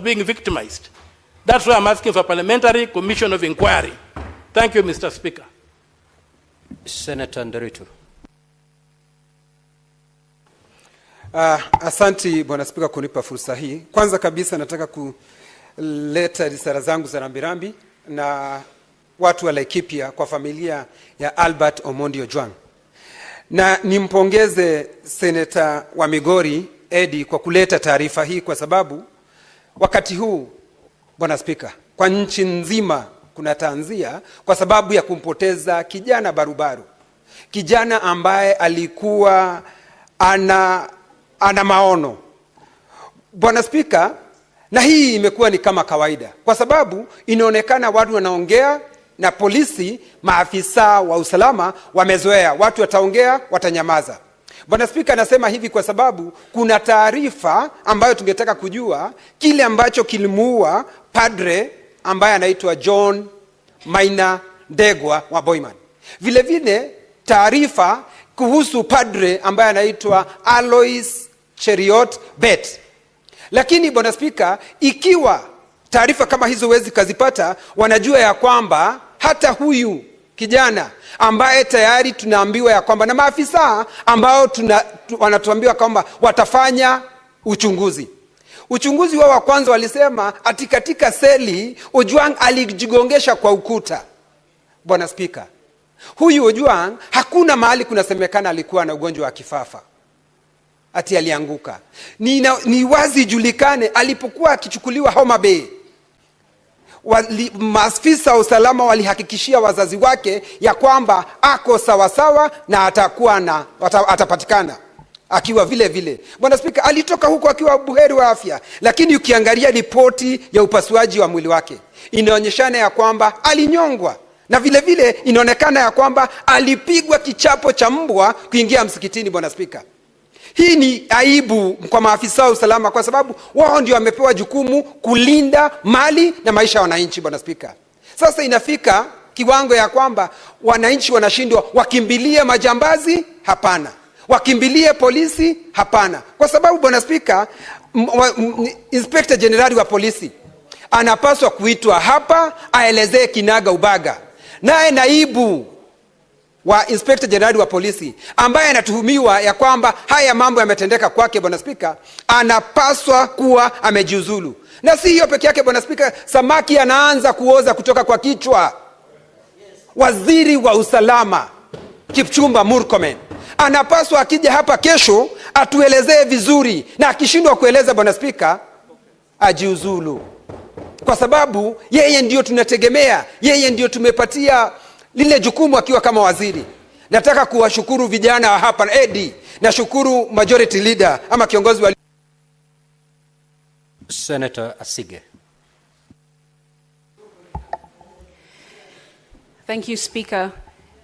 being victimized. That's why I'm asking for a parliamentary commission of inquiry. Thank you, Mr. Speaker. Senator Nderitu. Asanti Bwana Spika kunipa fursa hii. Kwanza kabisa nataka kuleta risala zangu za rambirambi na watu wa Laikipia kwa familia ya Albert Omondi Ojwang. Na nimpongeze Seneta wa Migori Eddie kwa kuleta taarifa hii, kwa sababu wakati huu Bwana Spika, kwa nchi nzima kuna tanzia kwa sababu ya kumpoteza kijana barubaru, kijana ambaye alikuwa ana maono. Bwana Spika, na hii imekuwa ni kama kawaida, kwa sababu inaonekana watu wanaongea na polisi, maafisa wa usalama wamezoea, watu wataongea watanyamaza. Bwana Spika, nasema hivi kwa sababu kuna taarifa ambayo tungetaka kujua kile ambacho kilimuua padre ambaye anaitwa John Maina Ndegwa wa Boyman. Vile vile taarifa kuhusu padre ambaye anaitwa Alois Cheriot Bet. Lakini Bwana Spika, ikiwa taarifa kama hizo wezi kazipata, wanajua ya kwamba hata huyu kijana ambaye tayari tunaambiwa ya kwamba na maafisa ambao wanatuambiwa kwamba watafanya uchunguzi wao wa kwanza walisema ati katika seli Ojwang alijigongesha kwa ukuta. Bwana Spika, huyu Ojwang hakuna mahali kunasemekana alikuwa na ugonjwa wa kifafa ati alianguka. Ni wazi julikane alipokuwa akichukuliwa Homa Bay, maafisa wa usalama walihakikishia wazazi wake ya kwamba ako sawasawa na atapatikana akiwa vile vile. Bwana Spika, alitoka huko akiwa buheri wa afya, lakini ukiangalia ripoti ya upasuaji wa mwili wake inaonyeshana ya kwamba alinyongwa, na vile vile inaonekana ya kwamba alipigwa kichapo cha mbwa kuingia msikitini. Bwana Spika, hii ni aibu kwa maafisa wa usalama, kwa sababu wao ndio wamepewa jukumu kulinda mali na maisha ya wananchi. Bwana Spika, sasa inafika kiwango ya kwamba wananchi wanashindwa, wakimbilie majambazi? Hapana. Wakimbilie polisi? Hapana. Kwa sababu Bwana Spika, Inspector General wa polisi anapaswa kuitwa hapa aelezee kinaga ubaga. Naye naibu wa Inspector General wa polisi ambaye anatuhumiwa ya kwamba haya mambo yametendeka kwake, Bwana Spika, anapaswa kuwa amejiuzulu. Na si hiyo peke yake Bwana Spika, samaki anaanza kuoza kutoka kwa kichwa. Waziri wa usalama Kipchumba Murkomen anapaswa akija hapa kesho atuelezee vizuri, na akishindwa kueleza Bwana Spika, ajiuzulu, kwa sababu yeye ndio tunategemea, yeye ndio tumepatia lile jukumu akiwa kama waziri. Nataka kuwashukuru vijana wa hapa Eddie, na shukuru majority leader ama kiongozi wa Senator Asige. Thank you, Speaker.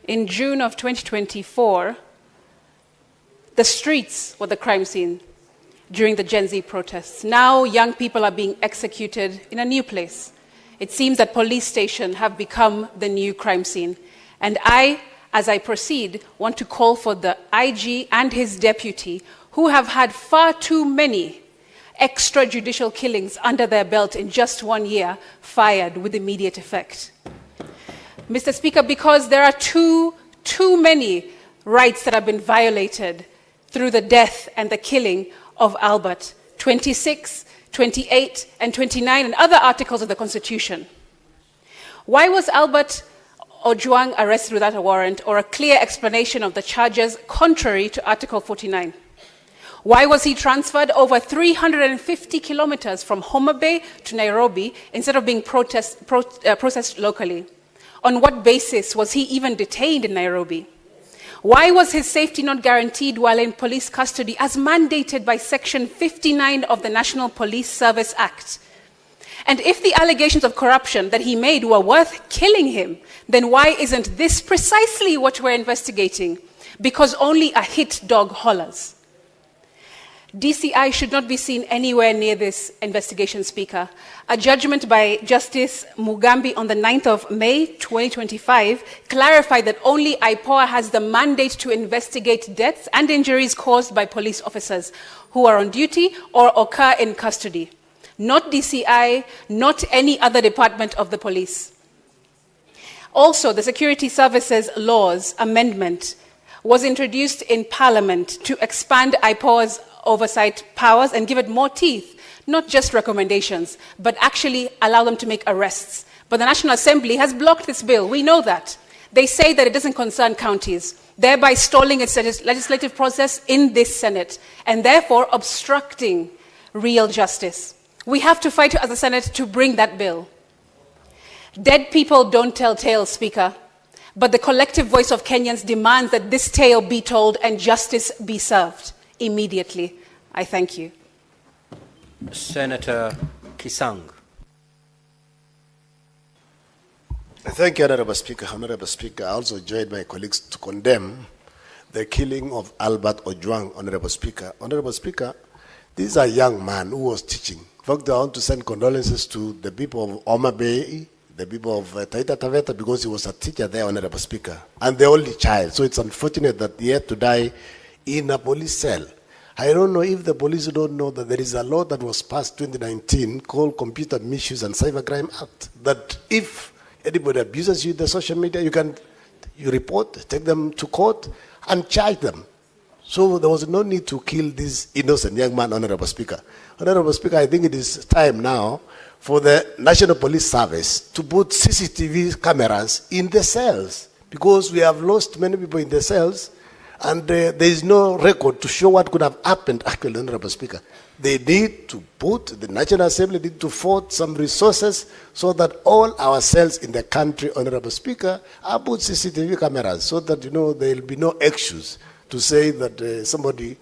In June of 2024, the streets were the crime scene during the Gen Z protests. Now young people are being executed in a new place. It seems that police stations have become the new crime scene. And I, as I proceed, want to call for the IG and his deputy, who have had far too many extrajudicial killings under their belt in just 1 year, fired with immediate effect. Mr. Speaker, because there are too many rights that have been violated through the death and the killing of Albert, 26, 28, and 29, and other articles of the Constitution. Why was Albert Ojwang arrested without a warrant or a clear explanation of the charges contrary to Article 49? Why was he transferred over 350 kilometers from Homa Bay to Nairobi instead of being processed locally? On what basis was he even detained in Nairobi? Why was his safety not guaranteed while in police custody as mandated by Section 59 of the National Police Service Act? And if the allegations of corruption that he made were worth killing him, then why isn't this precisely what we're investigating? Because only a hit dog hollers. DCI should not be seen anywhere near this investigation, Speaker. A judgment by Justice Mugambi on the 9th of May 2025 clarified that only IPOA has the mandate to investigate deaths and injuries caused by police officers who are on duty or occur in custody. not DCI, not any other department of the police. Also, the Security Services Laws Amendment was introduced in Parliament to expand IPOA's oversight powers and give it more teeth, not just recommendations, but actually allow them to make arrests. But the National Assembly has blocked this bill. We know that. They say that it doesn't concern counties, thereby stalling its legislative process in this Senate, and therefore obstructing real justice. We have to fight as a Senate to bring that bill. Dead people don't tell tales, Speaker, but the collective voice of Kenyans demands that this tale be told and justice be served immediately. I thank you. Senator Kisang. Thank you, Honorable Speaker. Honorable Speaker, I also joined my colleagues to condemn the killing of Albert Ojwang, Honorable Speaker. Honorable Speaker, this is a young man who was teaching. In fact, I want to send condolences to the people of Oma Bay, the people of Taita Taveta, because he was a teacher there, Honorable Speaker, and the only child. So it's unfortunate that he had to die in a police cell. I don't know if the police don't know that there is a law that was passed 2019 called Computer Misuse and Cybercrime Act, that if anybody abuses you in the social media, you report, take them to court, and charge them. So there was no need to kill this innocent young man, Honorable Speaker. Honorable Speaker, I think it is time now for the National Police Service to put CCTV cameras in the cells, because we have lost many people in the cells, and there is no record to show what could have happened, actually, Honorable Speaker. They need to put, the National Assembly need to afford some resources so that all our cells in the country, Honorable Speaker, are put CCTV cameras so that, there will be no excuse to say that somebody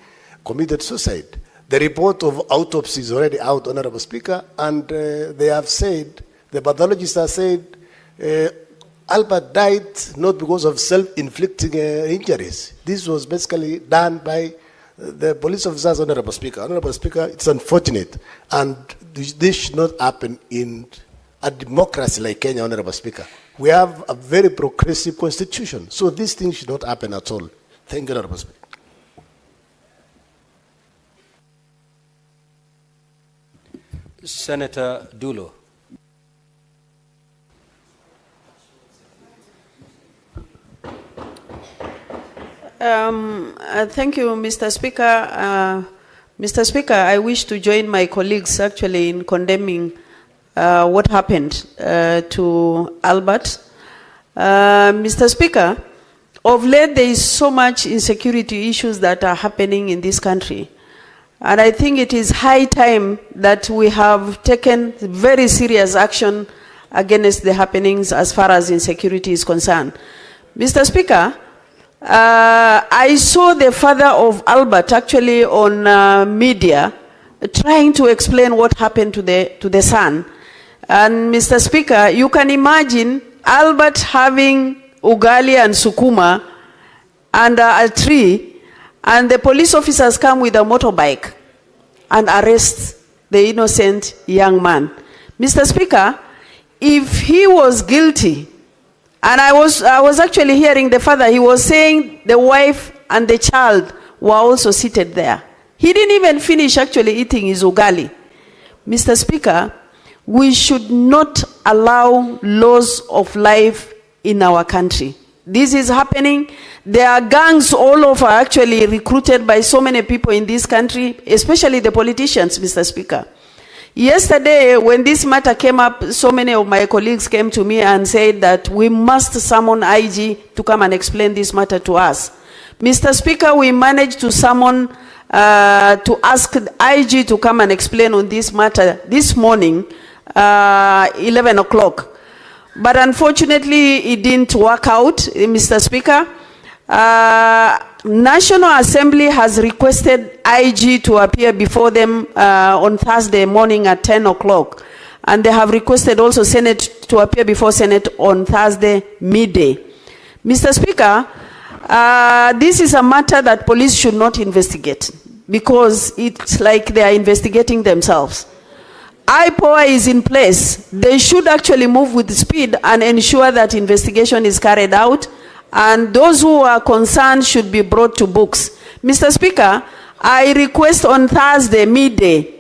committed suicide. The report of autopsy is already out, Honorable Speaker, and they have said, the pathologists have said, Albert died not because of self-inflicting injuries. This was basically done by the police officers, Honorable Speaker. Honorable Speaker, it's unfortunate, and this should not happen in a democracy like Kenya, Honorable Speaker. We have a very progressive constitution, so these things should not happen at all. Thank you, Honorable Speaker. Senator Dulo. Thank you, Mr. Speaker. Mr. Speaker, I wish to join my colleagues actually in condemning what happened to Albert. Mr. Speaker, of late there is so much insecurity issues that are happening in this country. And I think it is high time that we have taken very serious action against the happenings as far as insecurity is concerned. Mr. Speaker, I saw the father of Albert actually on media trying to explain what happened to the son. And Mr. Speaker, you can imagine Albert having ugali and sukuma under a tree, and the police officers come with a motorbike and arrest the innocent young man. Mr. Speaker, if he was guilty, and I was actually hearing the father, he was saying the wife and the child were also seated there. He didn't even finish actually eating his ugali. Mr. Speaker, we should not allow loss of life in our country. This is happening. There are gangs all over actually recruited by so many people in this country, especially the politicians, Mr. Speaker. Yesterday, when this matter came up, so many of my colleagues came to me and said that we must summon IG to come and explain this matter to us. Mr. Speaker, we managed to summon, to ask IG to come and explain on this matter this morning, 11 o'clock. But unfortunately, it didn't work out, Mr. Speaker. National Assembly has requested IG to appear before them on Thursday morning at 10 o'clock. And they have requested also Senate to appear before Senate on Thursday midday. Mr. Speaker, this is a matter that police should not investigate, because it's like they are investigating themselves. IPOA is in place. They should actually move with speed and ensure that investigation is carried out, and those who are concerned should be brought to books. Mr. Speaker, I request on Thursday midday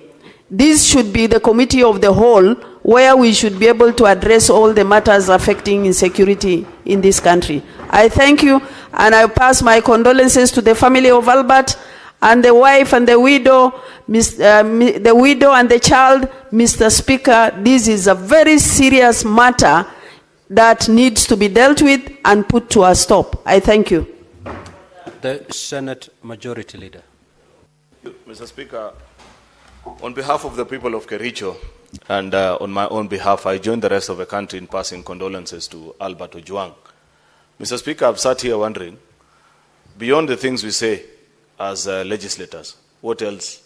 this should be the committee of the whole, where we should be able to address all the matters affecting insecurity in this country. I thank you, and I pass my condolences to the family of Albert and the wife and the widow, the widow and the child. Mr. Speaker, this is a very serious matter that needs to be dealt with and put to a stop. I thank you. The Senate Majority Leader. Mr. Speaker, on behalf of the people of Kericho and on my own behalf, I join the rest of the country in passing condolences to Albert Ojwang. Mr. Speaker, I've sat here wondering, beyond the things we say as legislators, what else?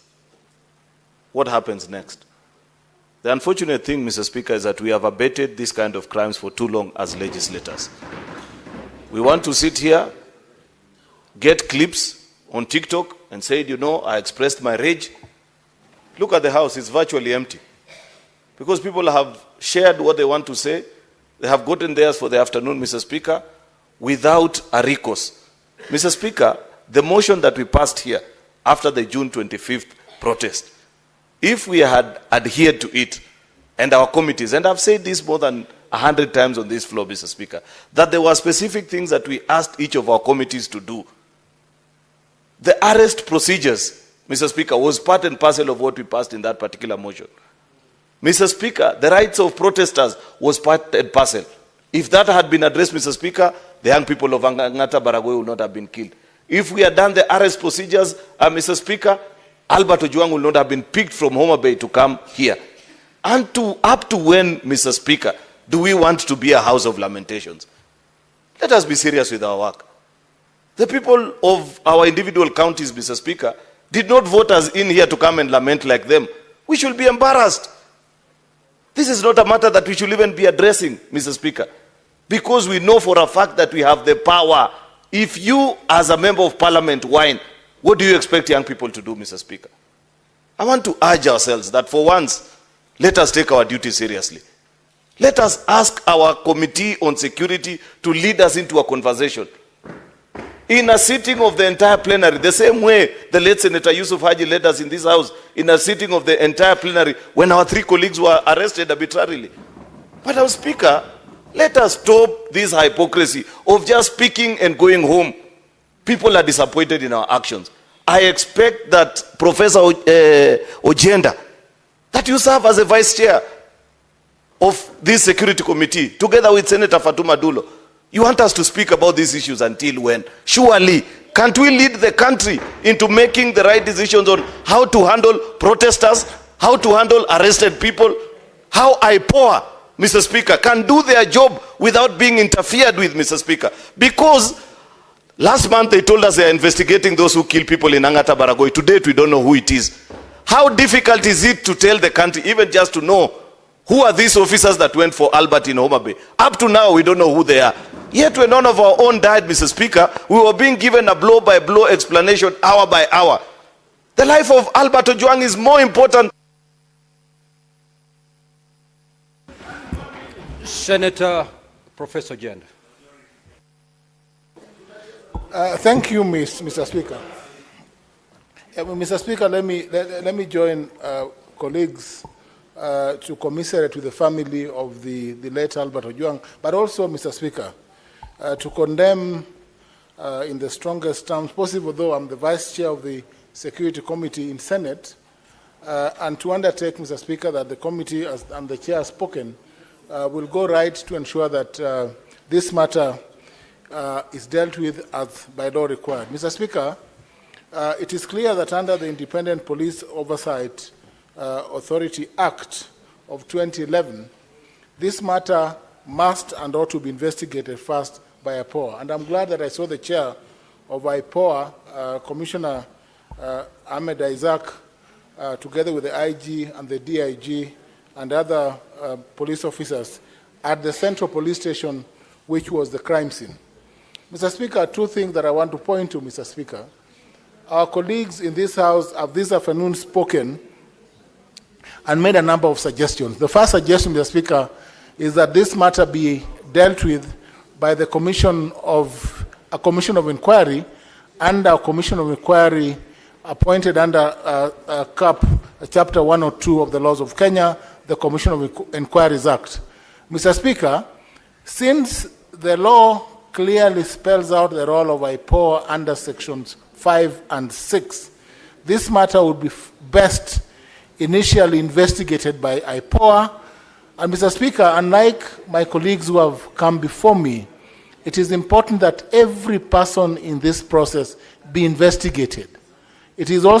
What happens next? The unfortunate thing, Mr. Speaker, is that we have abated this kind of crimes for too long as legislators. We want to sit here, get clips on TikTok and say, you know, I expressed my rage. Look at the house, it's virtually empty. Because people have shared what they want to say. They have gotten theirs for the afternoon, Mr. Speaker, without a recourse. Mr. Speaker, the motion that we passed here after the June 25th protest, if we had adhered to it, and our committees, and I've said this more than 100 times on this floor, Mr. Speaker, that there were specific things that we asked each of our committees to do. The arrest procedures, Mr. Speaker, was part and parcel of what we passed in that particular motion. Mr. Speaker, the rights of protesters was part and parcel. If that had been addressed, Mr. Speaker, the young people of Angata Baragoi would not have been killed. If we had done the arrest procedures, Mr. Speaker, Albert Ojwang would not have been picked from Homa Bay to come here. And up to when, Mr. Speaker, do we want to be a house of lamentations? Let us be serious with our work. The people of our individual counties, Mr. Speaker, did not vote us in here to come and lament like them. We should be embarrassed. This is not a matter that we should even be addressing, Mr. Speaker, because we know for a fact that we have the power. If you, as a member of parliament, whine, what do you expect young people to do, Mr. Speaker? I want to urge ourselves that for once, let us take our duty seriously. Let us ask our committee on security to lead us into a conversation. In a sitting of the entire plenary, the same way the late Senator Yusuf Haji led us in this house, in a sitting of the entire plenary, when our 3 colleagues were arrested arbitrarily. But our Speaker, let us stop this hypocrisy of just speaking and going home. People are disappointed in our actions. I expect that Professor Ojenda, that you serve as a vice chair of this security committee, together with Senator Fatuma Dulo. You want us to speak about these issues until when? Surely, can't we lead the country into making the right decisions on how to handle protesters, how to handle arrested people, how IPOA, Mr. Speaker, can do their job without being interfered with, Mr. Speaker? Because last month they told us they are investigating those who kill people in Angata Baragoi. To date, we don't know who it is. How difficult is it to tell the country, even just to know, who are these officers that went for Albert in Homa Bay? Up to now, we don't know who they are. Yet when none of our own died, Mr. Speaker, we were being given a blow-by-blow explanation hour by hour. The life of Albert Ojwang is more important. Senator Professor Ojenda. Thank you, Mr. Speaker. Mr. Speaker, let me join colleagues to commiserate with the family of the late Albert Ojwang, but also, Mr. Speaker, to condemn in the strongest terms possible, though I'm the Vice Chair of the Security Committee in Senate, and to undertake, Mr. Speaker, that the committee, as and the Chair has spoken, will go right to ensure that this matter is dealt with as by law required. Mr. Speaker, it is clear that under the Independent Police Oversight Authority Act of 2011, this matter must and ought to be investigated first by IPOA. And I'm glad that I saw the chair of IPOA, Commissioner Ahmed Isaac, together with the IG and the DIG and other police officers at the Central Police Station, which was the crime scene. Mr. Speaker, 2 things that I want to point to, Mr. Speaker. Our colleagues in this House have this afternoon spoken and made a number of suggestions. The first suggestion, Mr. Speaker, is that this matter be dealt with by the commission of inquiry and a commission of inquiry appointed under CAP Chapter 102 of the laws of Kenya, the Commission of Inquiries Act. Mr. Speaker, since the law clearly spells out the role of IPOA under sections 5 and 6, this matter would be best initially investigated by IPOA. And Mr. Speaker, unlike my colleagues who have come before me, it is important that every person in this process be investigated. It is also